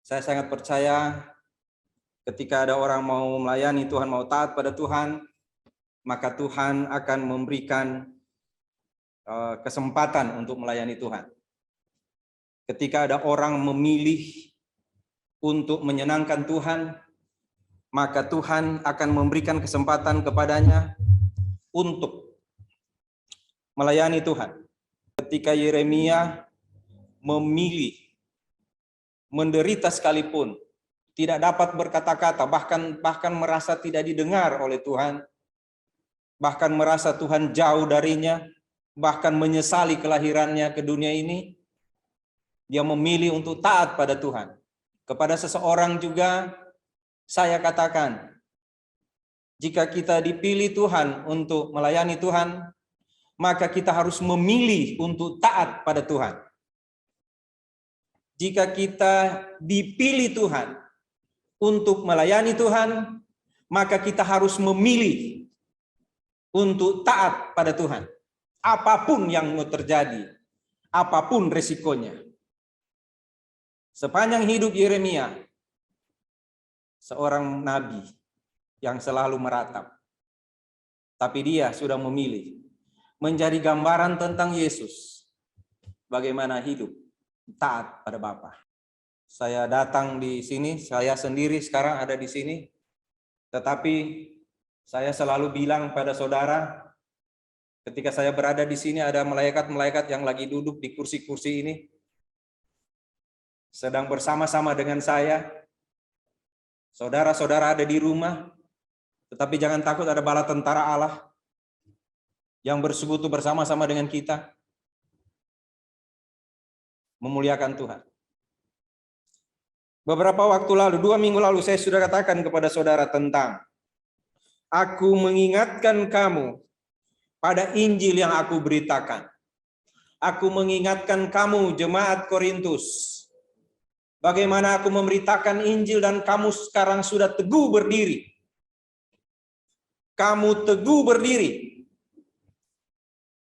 Saya sangat percaya ketika ada orang mau melayani Tuhan, mau taat pada Tuhan, maka Tuhan akan memberikan kesempatan untuk melayani Tuhan. Ketika ada orang memilih untuk menyenangkan Tuhan, maka Tuhan akan memberikan kesempatan kepadanya untuk melayani Tuhan. Ketika Yeremia memilih menderita sekalipun, tidak dapat berkata-kata, bahkan merasa tidak didengar oleh Tuhan, bahkan merasa Tuhan jauh darinya, bahkan menyesali kelahirannya ke dunia ini, dia memilih untuk taat pada Tuhan. Kepada seseorang juga saya katakan, jika kita dipilih Tuhan untuk melayani Tuhan, maka kita harus memilih untuk taat pada Tuhan. Jika kita dipilih Tuhan untuk melayani Tuhan, maka kita harus memilih untuk taat pada Tuhan. Apapun yang mau terjadi, apapun resikonya. Sepanjang hidup Yeremia, seorang nabi yang selalu meratap, tapi dia sudah memilih menjadi gambaran tentang Yesus, bagaimana hidup taat pada Bapa. Saya datang di sini, saya sendiri sekarang ada di sini, tetapi saya selalu bilang pada saudara, ketika saya berada di sini ada malaikat-malaikat yang lagi duduk di kursi-kursi ini, sedang bersama-sama dengan saya. Saudara-saudara ada di rumah, tetapi jangan takut, ada bala tentara Allah yang bersekutu bersama-sama dengan kita, memuliakan Tuhan. Beberapa waktu lalu, 2 minggu lalu, saya sudah katakan kepada saudara tentang aku mengingatkan kamu pada Injil yang aku beritakan. Aku mengingatkan kamu jemaat Korintus, bagaimana aku memberitakan Injil dan kamu sekarang sudah teguh berdiri. Kamu teguh berdiri.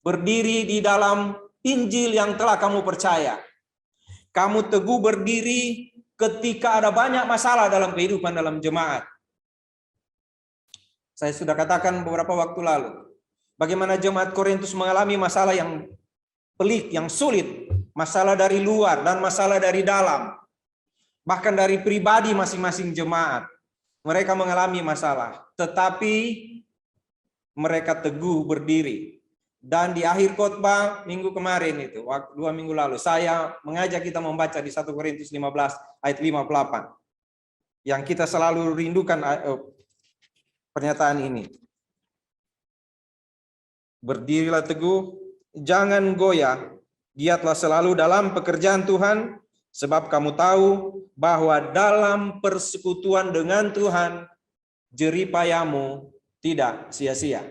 Berdiri di dalam Injil yang telah kamu percaya. Kamu teguh berdiri ketika ada banyak masalah dalam kehidupan dalam jemaat. Saya sudah katakan beberapa waktu lalu, bagaimana jemaat Korintus mengalami masalah yang pelik, yang sulit, masalah dari luar dan masalah dari dalam, bahkan dari pribadi masing-masing jemaat. Mereka mengalami masalah, tetapi mereka teguh berdiri. Dan di akhir khotbah minggu kemarin itu, 2 minggu lalu, saya mengajak kita membaca di 1 Korintus 15 ayat 58. Yang kita selalu rindukan pernyataan ini. Berdirilah teguh, jangan goyah, giatlah selalu dalam pekerjaan Tuhan, sebab kamu tahu bahwa dalam persekutuan dengan Tuhan, jeripayamu tidak sia-sia.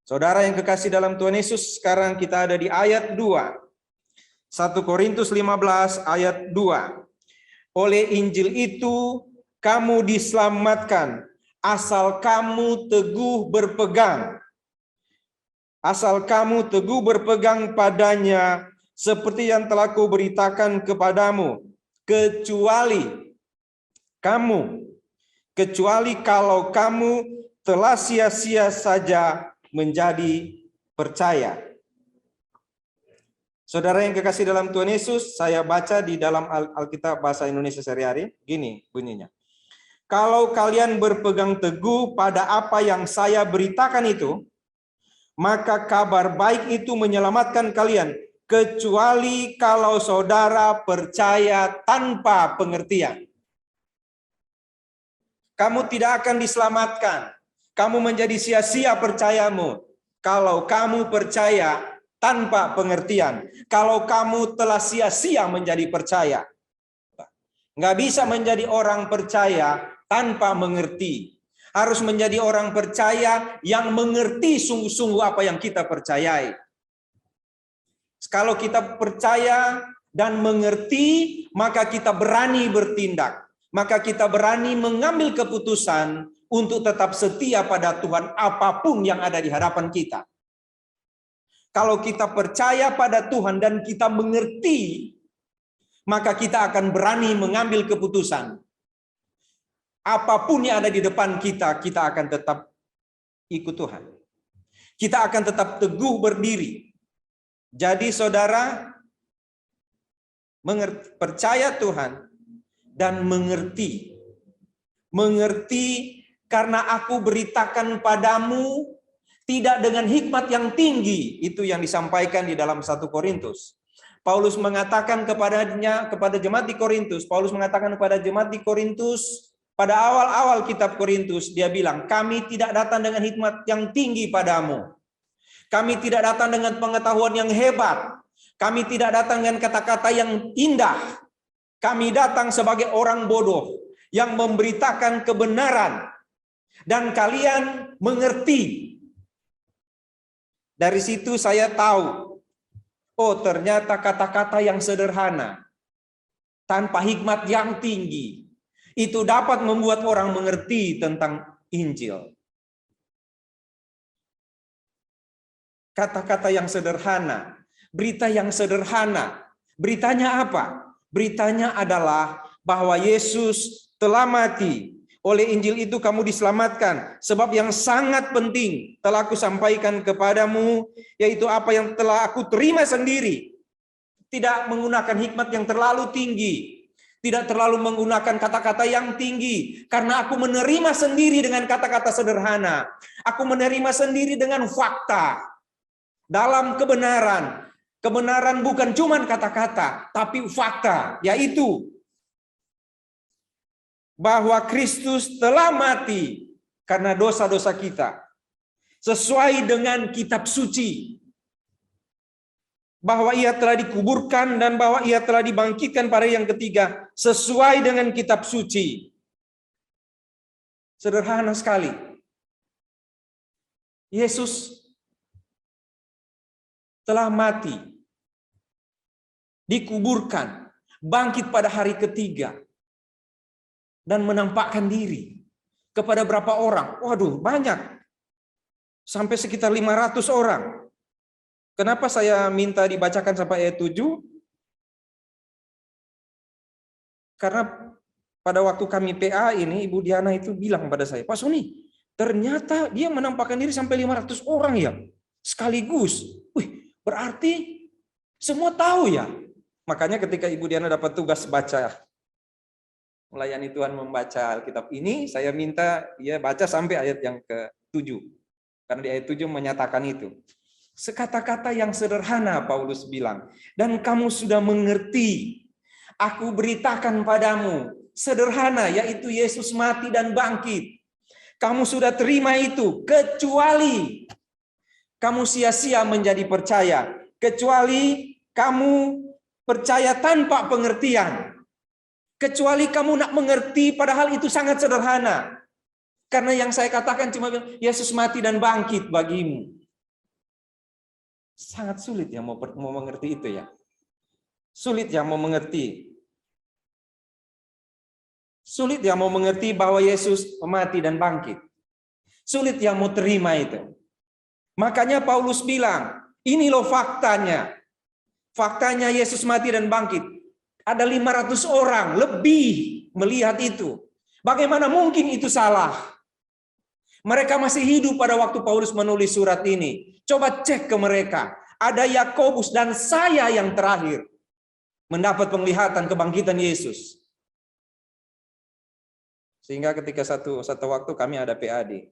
Saudara yang kekasih dalam Tuhan Yesus, sekarang kita ada di ayat 2. 1 Korintus 15 ayat 2. Oleh Injil itu kamu diselamatkan, asal kamu teguh berpegang. Asal kamu teguh berpegang padanya, seperti yang telah kuberitakan kepadamu, kecuali kalau kamu telah sia-sia saja menjadi percaya. Saudara yang kekasih dalam Tuhan Yesus, saya baca di dalam Alkitab bahasa Indonesia sehari-hari, gini bunyinya. Kalau kalian berpegang teguh pada apa yang saya beritakan itu, maka kabar baik itu menyelamatkan kalian, kecuali kalau saudara percaya tanpa pengertian. Kamu tidak akan diselamatkan. Kamu menjadi sia-sia percayamu kalau kamu percaya tanpa pengertian. Kalau kamu telah sia-sia menjadi percaya. Nggak bisa menjadi orang percaya tanpa mengerti. Harus menjadi orang percaya yang mengerti sungguh-sungguh apa yang kita percayai. Kalau kita percaya dan mengerti, maka kita berani bertindak. Maka kita berani mengambil keputusan untuk tetap setia pada Tuhan apapun yang ada di hadapan kita. Kalau kita percaya pada Tuhan dan kita mengerti, maka kita akan berani mengambil keputusan. Apapun yang ada di depan kita, kita akan tetap ikut Tuhan. Kita akan tetap teguh berdiri. Jadi saudara, percaya Tuhan dan mengerti. Mengerti karena aku beritakan padamu tidak dengan hikmat yang tinggi. Itu yang disampaikan di dalam 1 Korintus. Paulus mengatakan kepada jemaat di Korintus, pada awal-awal kitab Korintus, dia bilang, kami tidak datang dengan hikmat yang tinggi padamu. Kami tidak datang dengan pengetahuan yang hebat. Kami tidak datang dengan kata-kata yang indah. Kami datang sebagai orang bodoh yang memberitakan kebenaran. Dan kalian mengerti. Dari situ saya tahu, oh ternyata kata-kata yang sederhana, tanpa hikmat yang tinggi, itu dapat membuat orang mengerti tentang Injil. Kata-kata yang sederhana, berita yang sederhana. Beritanya apa? Beritanya adalah bahwa Yesus telah mati. Oleh Injil itu kamu diselamatkan. Sebab yang sangat penting telah aku sampaikan kepadamu, yaitu apa yang telah aku terima sendiri. Tidak menggunakan hikmat yang terlalu tinggi. Tidak terlalu menggunakan kata-kata yang tinggi. Karena aku menerima sendiri dengan kata-kata sederhana. Aku menerima sendiri dengan fakta. Dalam kebenaran. Kebenaran bukan cuma kata-kata, tapi fakta. Yaitu bahwa Kristus telah mati karena dosa-dosa kita. Sesuai dengan kitab suci. Bahwa ia telah dikuburkan dan bahwa ia telah dibangkitkan pada yang ketiga sesuai dengan kitab suci. Sederhana sekali. Yesus telah mati, dikuburkan, bangkit pada hari ketiga, dan menampakkan diri kepada berapa orang? Waduh, banyak. Sampai sekitar 500 orang. Kenapa saya minta dibacakan sampai ayat 7? Karena pada waktu kami PA ini, Ibu Diana itu bilang pada saya, Pak Sony, ternyata dia menampakkan diri sampai 500 orang ya, sekaligus. Wih, berarti semua tahu ya. Makanya ketika Ibu Diana dapat tugas baca, melayani Tuhan membaca Alkitab ini, saya minta dia baca sampai ayat yang ke-7. Karena di ayat 7 menyatakan itu. Sekata-kata yang sederhana Paulus bilang, dan kamu sudah mengerti, aku beritakan padamu, sederhana, yaitu Yesus mati dan bangkit. Kamu sudah terima itu, kecuali kamu sia-sia menjadi percaya, kecuali kamu percaya tanpa pengertian, kecuali kamu nak mengerti, padahal itu sangat sederhana. Karena yang saya katakan cuma Yesus mati dan bangkit bagimu. Sangat sulit yang mau mengerti itu ya. Sulit yang mau mengerti. Sulit yang mau mengerti bahwa Yesus mati dan bangkit. Sulit yang mau terima itu. Makanya Paulus bilang, ini loh faktanya. Faktanya Yesus mati dan bangkit. Ada 500 orang lebih melihat itu. Bagaimana mungkin itu salah? Mereka masih hidup pada waktu Paulus menulis surat ini. Coba cek ke mereka. Ada Yakobus dan saya yang terakhir mendapat penglihatan kebangkitan Yesus. Sehingga ketika satu waktu kami ada PAD.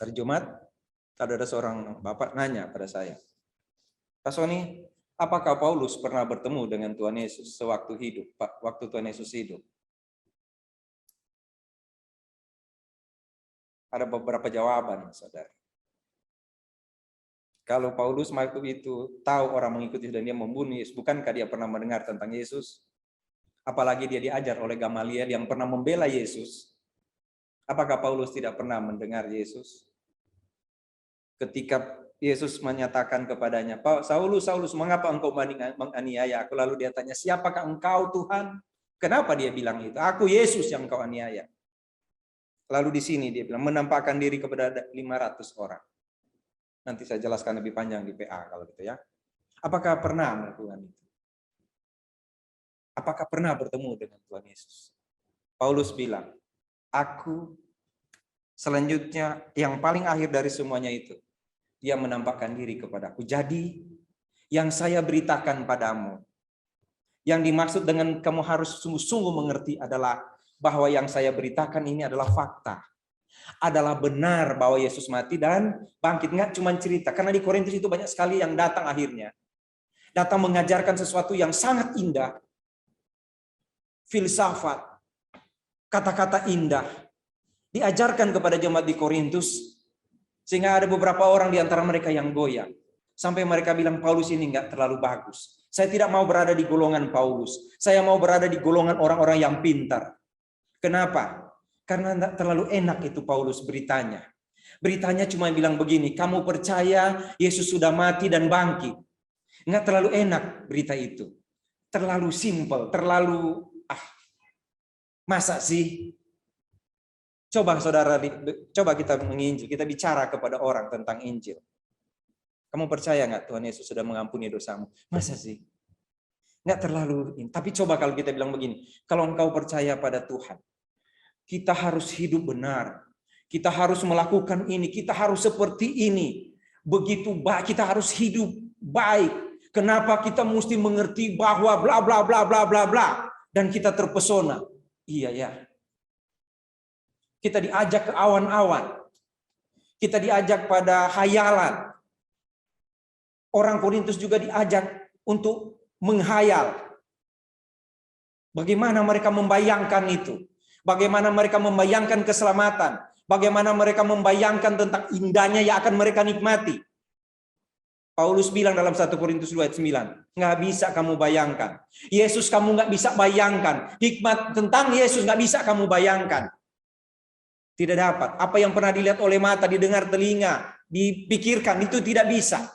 Hari Jumat, ada seorang bapak nanya pada saya, Pak Sony, apakah Paulus pernah bertemu dengan Tuhan Yesus sewaktu hidup, Pak, waktu Tuhan Yesus hidup? Ada beberapa jawaban, saudara. Kalau Paulus waktu itu tahu orang mengikuti dan dia membunuh Yesus, bukankah dia pernah mendengar tentang Yesus? Apalagi dia diajar oleh Gamaliel yang pernah membela Yesus. Apakah Paulus tidak pernah mendengar Yesus? Ketika Yesus menyatakan kepadanya, Saulus, Saulus, mengapa engkau menganiaya aku? Lalu dia tanya, siapakah engkau Tuhan? Kenapa dia bilang itu? Aku Yesus yang engkau aniaya. Lalu di sini dia bilang, menampakkan diri kepada 500 orang. Nanti saya jelaskan lebih panjang di PA kalau gitu ya. Apakah pernah melakukan itu? Apakah pernah bertemu dengan Tuhan Yesus? Paulus bilang, aku selanjutnya yang paling akhir dari semuanya itu, dia menampakkan diri kepadaku. Jadi yang saya beritakan padamu, yang dimaksud dengan kamu harus sungguh-sungguh mengerti adalah bahwa yang saya beritakan ini adalah fakta. Adalah benar bahwa Yesus mati dan bangkit. Nggak cuma cerita. Karena di Korintus itu banyak sekali yang datang akhirnya. Datang mengajarkan sesuatu yang sangat indah. Filsafat. Kata-kata indah. Diajarkan kepada jemaat di Korintus. Sehingga ada beberapa orang di antara mereka yang goyah. Sampai mereka bilang Paulus ini nggak terlalu bagus. Saya tidak mau berada di golongan Paulus. Saya mau berada di golongan orang-orang yang pintar. Kenapa? Karena tidak terlalu enak itu Paulus beritanya. Beritanya cuma bilang begini, kamu percaya Yesus sudah mati dan bangkit. Nggak terlalu enak berita itu. Terlalu simpel, terlalu masa sih? Coba saudara, coba kita menginjil, kita bicara kepada orang tentang Injil. Kamu percaya nggak Tuhan Yesus sudah mengampuni dosamu? Masa sih? Nggak terlalu. Tapi coba kalau kita bilang begini, kalau engkau percaya pada Tuhan, kita harus hidup benar. Kita harus melakukan ini. Kita harus seperti ini. Begitu baik. Kita harus hidup baik. Kenapa kita mesti mengerti bahwa bla bla bla bla bla bla. Dan kita terpesona. Iya ya. Kita diajak ke awan-awan. Kita diajak pada hayalan. Orang Korintus juga diajak untuk menghayal. Bagaimana mereka membayangkan itu. Bagaimana mereka membayangkan keselamatan. Bagaimana mereka membayangkan tentang indahnya yang akan mereka nikmati. Paulus bilang dalam 1 Korintus 2 ayat 9. Nggak bisa kamu bayangkan. Yesus kamu nggak bisa bayangkan. Hikmat tentang Yesus nggak bisa kamu bayangkan. Tidak dapat. Apa yang pernah dilihat oleh mata, didengar telinga, dipikirkan, itu tidak bisa.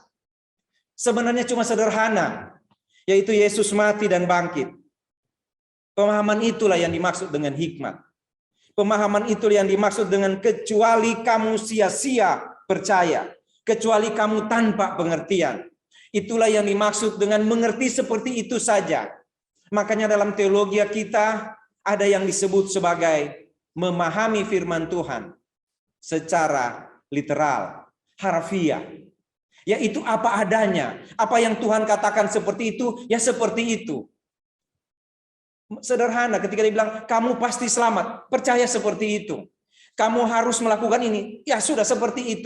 Sebenarnya cuma sederhana. Yaitu Yesus mati dan bangkit. Pemahaman itulah yang dimaksud dengan hikmat. Pemahaman itulah yang dimaksud dengan kecuali kamu sia-sia percaya. Kecuali kamu tanpa pengertian. Itulah yang dimaksud dengan mengerti seperti itu saja. Makanya dalam teologi kita ada yang disebut sebagai memahami firman Tuhan secara literal, harfiah. Yaitu apa adanya. Apa yang Tuhan katakan seperti itu, ya seperti itu. Sederhana ketika dia bilang kamu pasti selamat, percaya seperti itu. Kamu harus melakukan ini, ya sudah seperti itu.